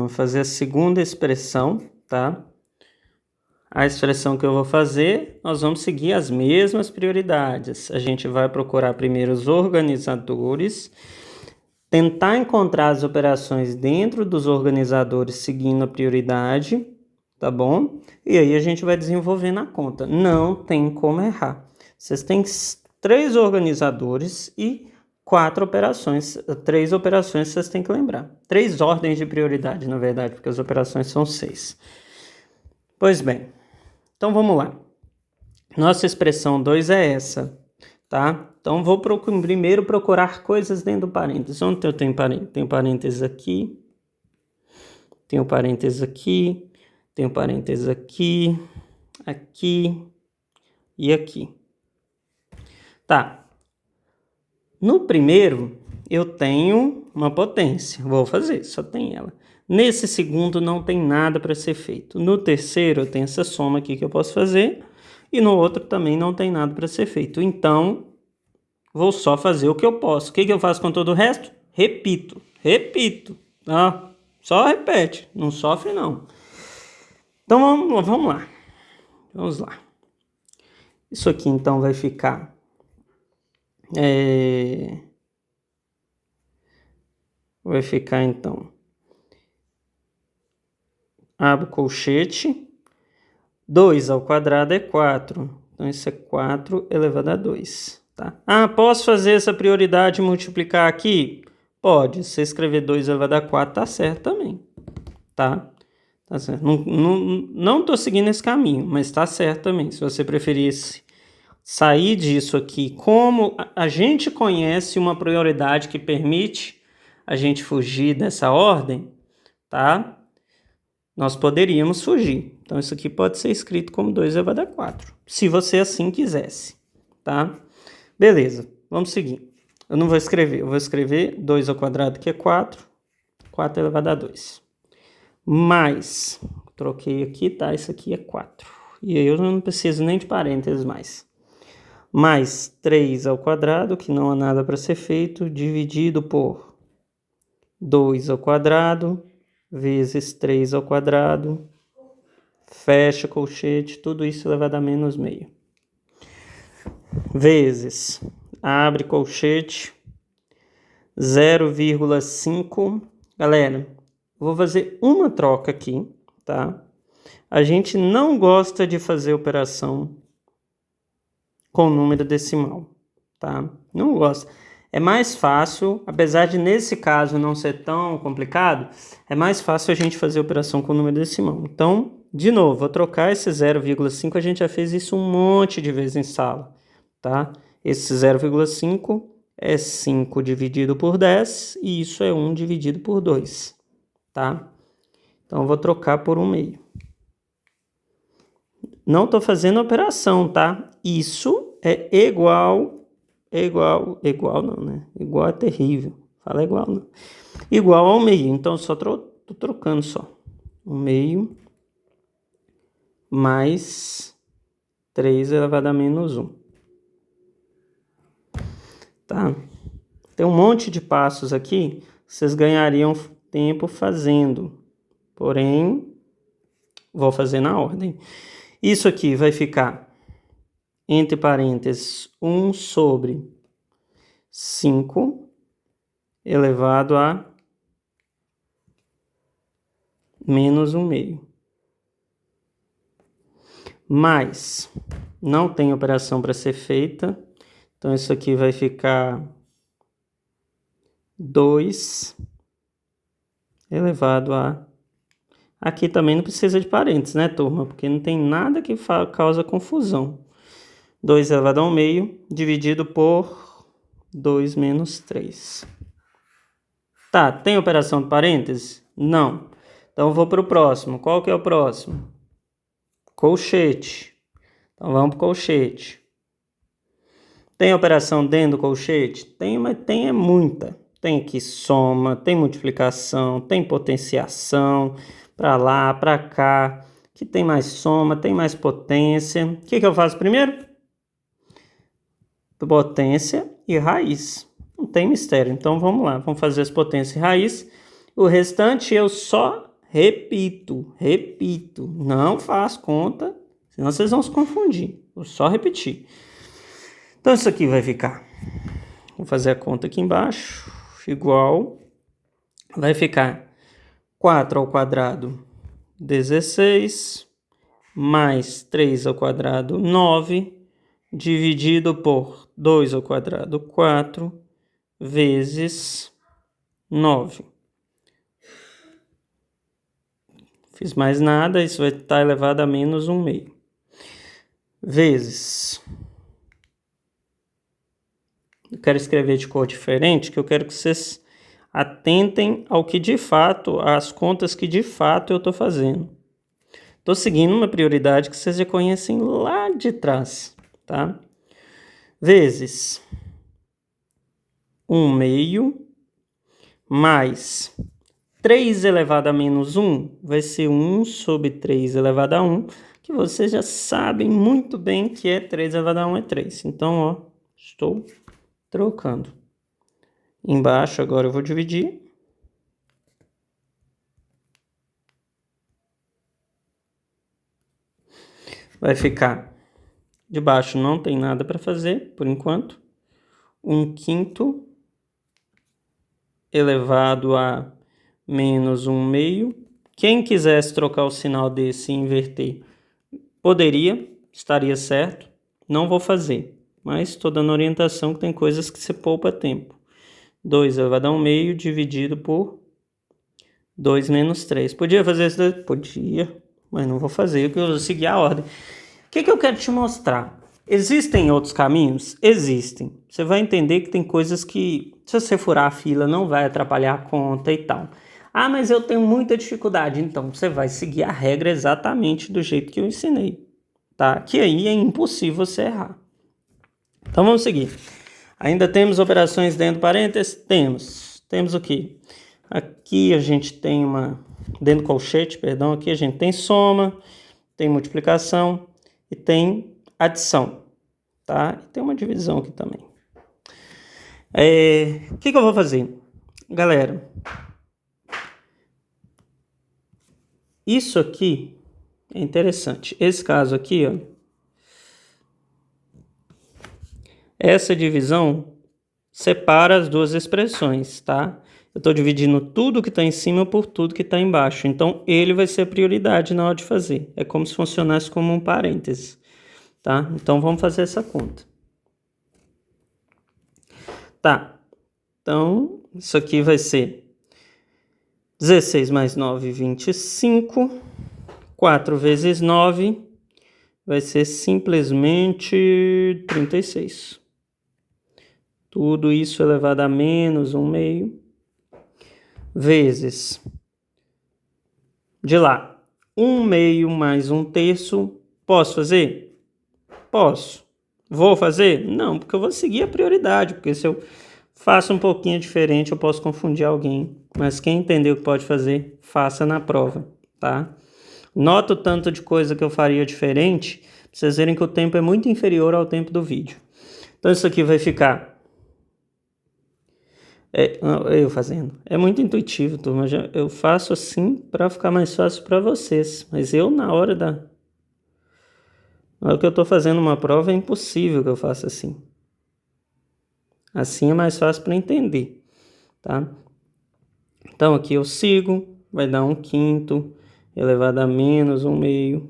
vou fazer a segunda expressão, tá? A expressão que eu vou fazer, nós vamos seguir as mesmas prioridades. A gente vai procurar primeiro os organizadores, tentar encontrar as operações dentro dos organizadores seguindo a prioridade, tá bom? E aí a gente vai desenvolvendo a conta. Não tem como errar. Vocês têm 3 organizadores e 4 operações. 3 operações vocês têm que lembrar. 3 ordens de prioridade, na verdade, porque as operações são 6. Pois bem, então vamos lá. Nossa expressão 2 é essa, tá? Então vou primeiro procurar coisas dentro do parênteses. Onde eu tenho parênteses? Tenho parênteses aqui, tenho parênteses aqui, tenho parênteses aqui, aqui e aqui. Tá. No primeiro, eu tenho uma potência. Vou fazer, só tem ela. Nesse segundo, não tem nada para ser feito. No terceiro, eu tenho essa soma aqui que eu posso fazer. E no outro também não tem nada para ser feito. Então, vou só fazer o que eu posso. O que eu faço com todo o resto? Repito. Tá? Só repete. Não sofre, não. Então, vamos lá. Vamos lá. Isso aqui, então, vai ficar... Vai ficar, então... Abro o colchete. 2 ao quadrado é 4. Então, isso é 4 elevado a 2. Tá? Ah, posso fazer essa prioridade e multiplicar aqui? Pode. Se você escrever 2 elevado a 4, tá certo também. Tá? Tá certo. Não tô seguindo esse caminho, mas tá certo também. Se você preferisse sair disso aqui, como a gente conhece uma prioridade que permite a gente fugir dessa ordem, tá? Nós poderíamos fugir. Então, isso aqui pode ser escrito como 2 elevado a 4, se você assim quisesse, tá? Beleza, vamos seguir. Eu não vou escrever, eu vou escrever 2 ao quadrado, que é 4, 4 elevado a 2. Mais, troquei aqui, tá? Isso aqui é 4. E aí eu não preciso nem de parênteses mais. Mais 3 ao quadrado, que não há nada para ser feito, dividido por 2 ao quadrado, vezes 3 ao quadrado, fecha colchete, tudo isso elevado a menos meio. Vezes, abre colchete, 0,5. Galera, vou fazer uma troca aqui, tá? A gente não gosta de fazer operação com número decimal, tá? Não gosta. É mais fácil, apesar de nesse caso não ser tão complicado, é mais fácil a gente fazer operação com número decimal. Então, de novo, vou trocar esse 0,5, a gente já fez isso um monte de vezes em sala, tá? Esse 0,5 é 5 dividido por 10 e isso é 1 dividido por 2, tá? Então, eu vou trocar por 1 meio. Não estou fazendo operação, tá? Isso é igual não, né? Igual é terrível. Fala igual, não. Igual ao meio. Então, só tô trocando só. 1 meio mais 3 elevado a menos 1. Tá? Tem um monte de passos aqui. Vocês ganhariam tempo fazendo. Porém, vou fazer na ordem. Isso aqui vai ficar, entre parênteses, 1 sobre 5 elevado a menos 1 meio. Mais, não tem operação para ser feita, então isso aqui vai ficar 2 elevado a... Aqui também não precisa de parênteses, né, turma? Porque não tem nada que causa confusão. 2 elevado a 1 meio dividido por 2 menos 3. Tá, tem operação de parênteses? Não. Então, eu vou para o próximo. Qual que é o próximo? Colchete. Então, vamos para o colchete. Tem operação dentro do colchete? Tem, mas tem muita. Tem aqui soma, tem multiplicação, tem potenciação, para lá, para cá. Aqui tem mais soma, tem mais potência. O que eu faço primeiro? Potência e raiz. Não tem mistério. Então, vamos lá. Vamos fazer as potências e raiz. O restante eu só repito, não faz conta, senão vocês vão se confundir. Vou só repetir. Então, isso aqui vai ficar, vou fazer a conta aqui embaixo, igual, vai ficar 4 ao quadrado, 16, mais 3 ao quadrado, 9, dividido por 2 ao quadrado, 4, vezes 9. Fiz mais nada, isso vai estar elevado a menos 1/2. Vezes. Eu quero escrever de cor diferente, que eu quero que vocês atentem ao que de fato, às contas que de fato eu estou fazendo. Estou seguindo uma prioridade que vocês já conhecem lá de trás, tá? Vezes 1/2 mais 3 elevado a menos 1 vai ser 1 sobre 3 elevado a 1, que vocês já sabem muito bem que é 3 elevado a 1 é 3. Então, ó, estou trocando. Embaixo agora eu vou dividir. Vai ficar, de baixo não tem nada para fazer, por enquanto. 1/5 elevado a menos 1/2. Quem quisesse trocar o sinal desse e inverter, poderia, estaria certo. Não vou fazer, mas estou dando orientação que tem coisas que você poupa tempo. 2 elevado a 1/2 dividido por 2 menos 3. Podia fazer isso? Podia, mas não vou fazer, porque eu vou seguir a ordem. O que eu quero te mostrar? Existem outros caminhos? Existem. Você vai entender que tem coisas que, se você furar a fila, não vai atrapalhar a conta e tal. Ah, mas eu tenho muita dificuldade. Então, você vai seguir a regra exatamente do jeito que eu ensinei, tá? Que aí é impossível você errar. Então, vamos seguir. Ainda temos operações dentro do parênteses? Temos o quê? Aqui a gente tem dentro do colchete, perdão, aqui a gente tem soma, tem multiplicação e tem adição, tá? E tem uma divisão aqui também. O que eu vou fazer? Galera, isso aqui é interessante. Esse caso aqui, ó, essa divisão separa as duas expressões, tá? Eu estou dividindo tudo que está em cima por tudo que está embaixo. Então, ele vai ser a prioridade na hora de fazer. É como se funcionasse como um parêntese, tá? Então, vamos fazer essa conta. Tá. Então, isso aqui vai ser 16 mais 9, 25. 4 vezes 9 vai ser simplesmente 36. Tudo isso elevado a menos 1/2. Vezes, de lá, 1/2 mais 1/3. Posso fazer? Posso. Vou fazer? Não, porque eu vou seguir a prioridade, porque se eu faço um pouquinho diferente, eu posso confundir alguém. Mas quem entendeu o que pode fazer, faça na prova, tá? Nota o tanto de coisa que eu faria diferente, pra vocês verem que o tempo é muito inferior ao tempo do vídeo. Então isso aqui vai ficar... eu fazendo. É muito intuitivo, turma. Eu faço assim para ficar mais fácil para vocês. Mas eu, na hora que eu estou fazendo uma prova, é impossível que eu faça assim. Assim é mais fácil para entender, tá? Então aqui eu sigo, vai dar 1/5 elevado a menos 1/2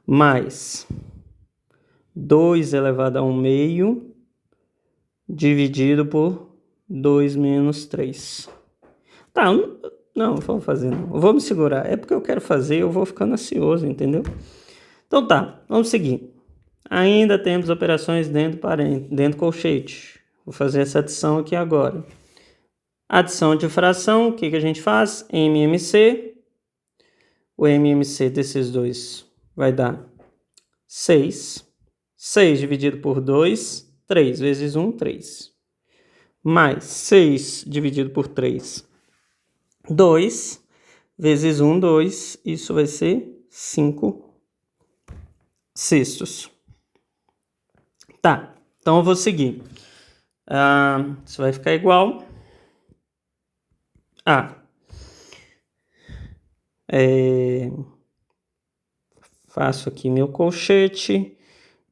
mais 2 elevado a 1/2 dividido por 2 menos 3. Tá, não, vou fazer não. Eu vou me segurar. É porque eu quero fazer, eu vou ficando ansioso, entendeu? Então tá, vamos seguir. Ainda temos operações dentro do colchete. Vou fazer essa adição aqui agora. Adição de fração, o que a gente faz? MMC. O MMC desses dois vai dar 6. 6 dividido por 2, 3 vezes 1, 3. Mais 6 dividido por 3, 2 vezes 1, 2. Isso vai ser 5 sextos. Tá, então eu vou seguir. Isso vai ficar igual a Faço aqui meu colchete,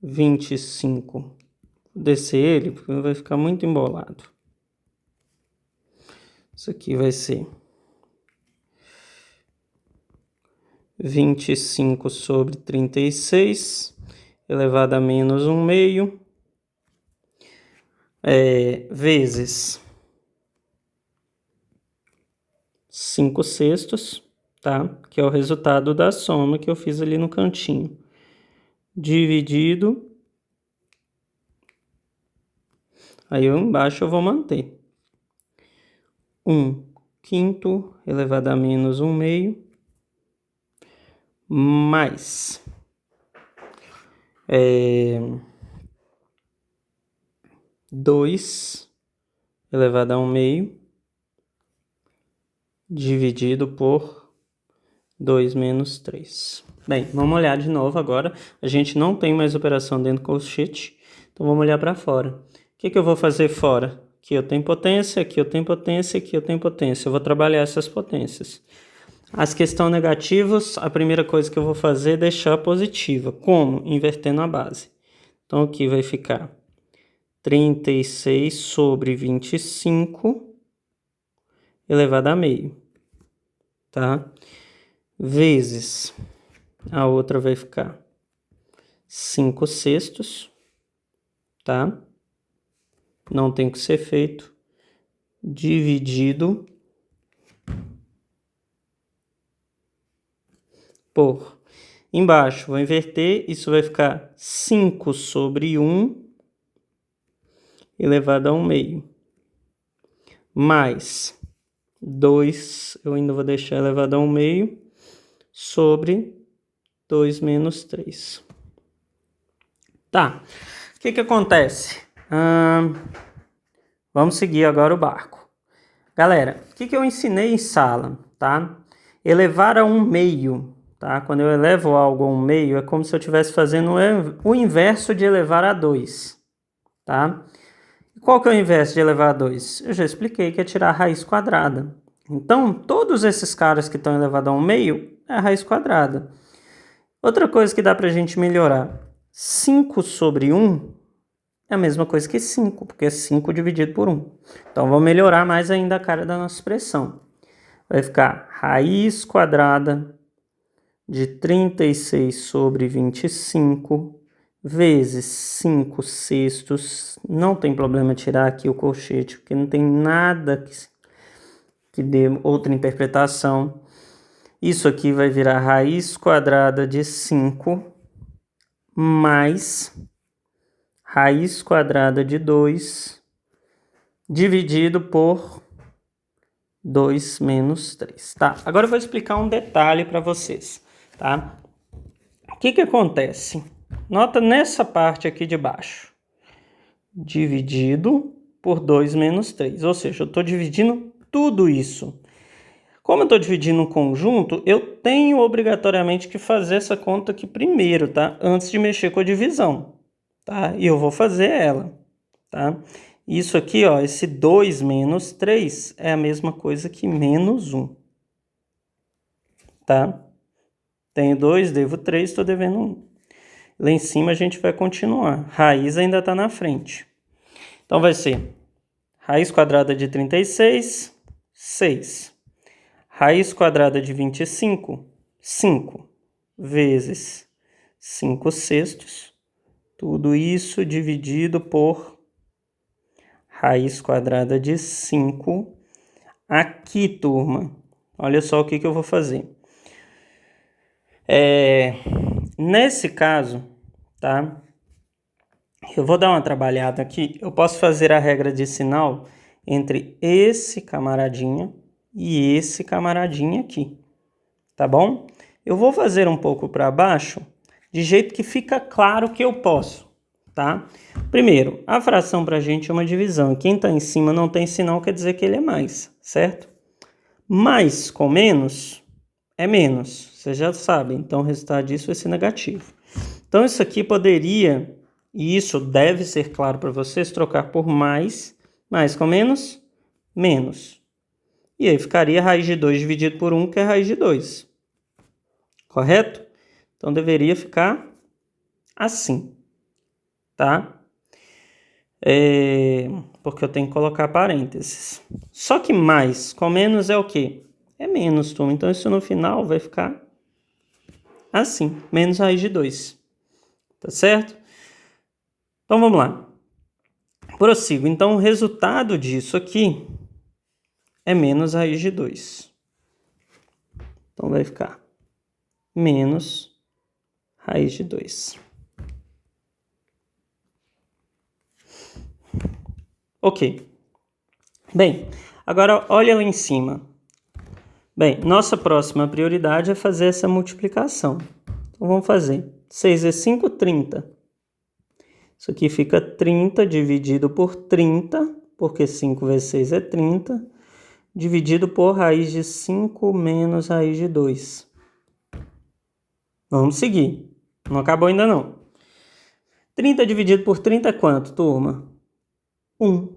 25. Vou descer ele, porque vai ficar muito embolado. Isso aqui vai ser 25 sobre 36, elevado a menos 1/2, vezes 5/6, tá? Que é o resultado da soma que eu fiz ali no cantinho. Dividido. Aí embaixo eu vou manter. 1/5 elevado a menos 1/2, mais 2 elevado a 1/2, dividido por 2 menos 3. Bem, vamos olhar de novo agora. A gente não tem mais operação dentro do colchete, então vamos olhar para fora. O que eu vou fazer fora? Aqui eu tenho potência, aqui eu tenho potência, aqui eu tenho potência. Eu vou trabalhar essas potências. As que estão negativas, a primeira coisa que eu vou fazer é deixar positiva. Como? Invertendo a base. Então aqui vai ficar 36 sobre 25 elevado a meio, tá? Vezes, a outra vai ficar 5/6, tá? Não tem que ser feito. Dividido por... Embaixo, vou inverter, isso vai ficar 5 sobre 1 elevado a 1/2. Mais 2, eu ainda vou deixar elevado a 1/2, sobre 2 menos 3. Tá, o que acontece? Vamos seguir agora o barco. Galera, o que eu ensinei em sala, tá? Elevar a 1/2, tá? Quando eu elevo algo a 1/2, é como se eu estivesse fazendo o inverso de elevar a 2, tá? E qual que é o inverso de elevar a 2? Eu já expliquei que é tirar a raiz quadrada. Então, todos esses caras que estão elevados a 1/2 é a raiz quadrada. Outra coisa que dá pra gente melhorar. 5 sobre 1 é a mesma coisa que 5, porque é 5 dividido por 1. Então, vou melhorar mais ainda a cara da nossa expressão. Vai ficar raiz quadrada de 36 sobre 25 vezes 5/6. Não tem problema tirar aqui o colchete, porque não tem nada que dê outra interpretação. Isso aqui vai virar raiz quadrada de 5 mais raiz quadrada de 2 dividido por 2 menos 3. Tá, agora eu vou explicar um detalhe para vocês, tá? O que acontece? Nota nessa parte aqui de baixo. Dividido por 2 menos 3. Ou seja, eu estou dividindo tudo isso. Como eu estou dividindo um conjunto, eu tenho obrigatoriamente que fazer essa conta aqui primeiro, tá? Antes de mexer com a divisão, tá? E eu vou fazer ela, tá? Isso aqui, ó, esse 2 menos 3 é a mesma coisa que menos 1, tá? Tenho 2, devo 3, estou devendo 1. Lá em cima a gente vai continuar. Raiz ainda está na frente. Então vai ser raiz quadrada de 36, 6. Raiz quadrada de 25, 5. Vezes 5/6. Tudo isso dividido por raiz quadrada de 5. Aqui, turma, olha só o que eu vou fazer. Nesse caso, tá? Eu vou dar uma trabalhada aqui. Eu posso fazer a regra de sinal entre esse camaradinha e esse camaradinha aqui, tá bom? Eu vou fazer um pouco para baixo, de jeito que fica claro que eu posso, tá? Primeiro, a fração para a gente é uma divisão. Quem está em cima não tem sinal, quer dizer que ele é mais, certo? Mais com menos é menos, você já sabe. Então, o resultado disso vai ser negativo. Então, isso aqui poderia, e isso deve ser claro para vocês, trocar por mais com menos, menos. E aí ficaria raiz de 2 dividido por 1, que é raiz de 2. correto? Então, deveria ficar assim, tá? Porque eu tenho que colocar parênteses. Só que mais com menos é o quê? É menos, turma. Então, isso no final vai ficar assim, menos raiz de 2. Tá certo? Então, vamos lá. Prossigo. Então, o resultado disso aqui é menos raiz de 2. Então, vai ficar menos raiz de 2. Ok. Bem, agora olha lá em cima. Bem, nossa próxima prioridade é fazer essa multiplicação. Então, vamos fazer. 6 vezes 5, 30. Isso aqui fica 30 dividido por 30, porque 5 vezes 6 é 30, dividido por raiz de 5 menos raiz de 2. Vamos seguir. Não acabou ainda não. 30 dividido por 30 é quanto, turma? 1.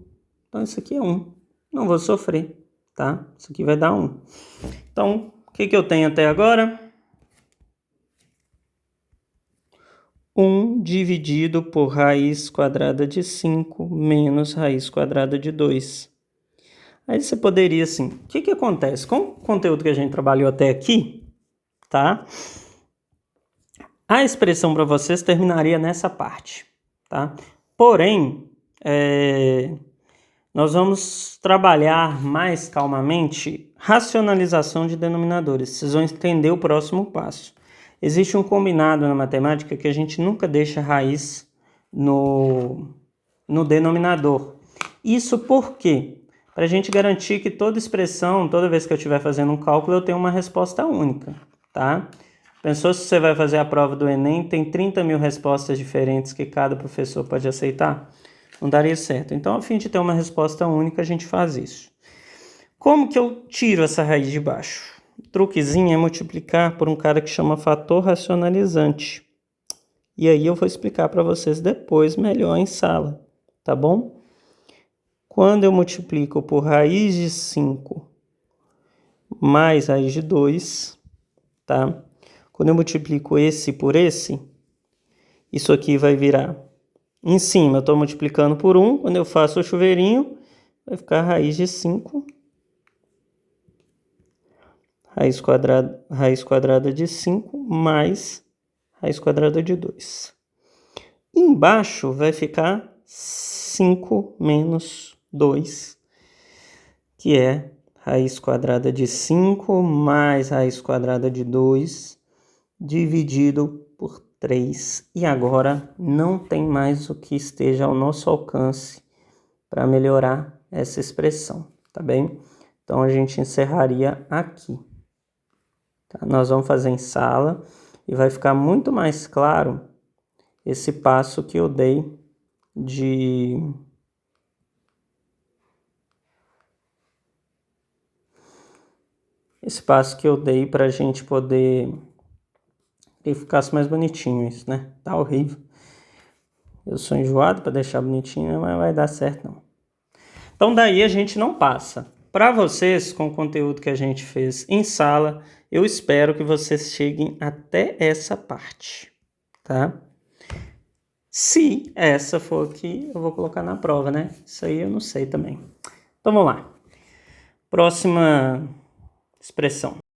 Então, isso aqui é 1. Não vou sofrer, tá? Isso aqui vai dar 1. Então, o que eu tenho até agora? 1 dividido por raiz quadrada de 5 menos raiz quadrada de 2. Aí você poderia, assim, o que acontece? Com o conteúdo que a gente trabalhou até aqui, tá? A expressão para vocês terminaria nessa parte, tá? Porém, nós vamos trabalhar mais calmamente racionalização de denominadores. Vocês vão entender o próximo passo. Existe um combinado na matemática que a gente nunca deixa raiz no denominador. Isso por quê? Para a gente garantir que toda expressão, toda vez que eu estiver fazendo um cálculo, eu tenho uma resposta única, tá? Pensou se você vai fazer a prova do Enem, tem 30 mil respostas diferentes que cada professor pode aceitar? Não daria certo. Então, a fim de ter uma resposta única, a gente faz isso. Como que eu tiro essa raiz de baixo? O truquezinho é multiplicar por um cara que chama fator racionalizante. E aí eu vou explicar para vocês depois melhor em sala, tá bom? Quando eu multiplico por raiz de 5 mais raiz de 2, tá? Quando eu multiplico esse por esse, isso aqui vai virar... Em cima eu estou multiplicando por 1, quando eu faço o chuveirinho, vai ficar raiz de 5, raiz quadrada de 5 mais raiz quadrada de 2. Embaixo vai ficar 5 menos 2, que é raiz quadrada de 5 mais raiz quadrada de 2, dividido por 3. E agora não tem mais o que esteja ao nosso alcance para melhorar essa expressão, tá bem? Então, a gente encerraria aqui. Tá? Nós vamos fazer em sala e vai ficar muito mais claro esse passo que eu dei para a gente poder que ficasse mais bonitinho isso, né? Tá horrível. Eu sou enjoado para deixar bonitinho, mas vai dar certo não. Então daí a gente não passa. Para vocês, com o conteúdo que a gente fez em sala, eu espero que vocês cheguem até essa parte, tá? Se essa for aqui, eu vou colocar na prova, né? Isso aí eu não sei também. Então vamos lá. Próxima expressão.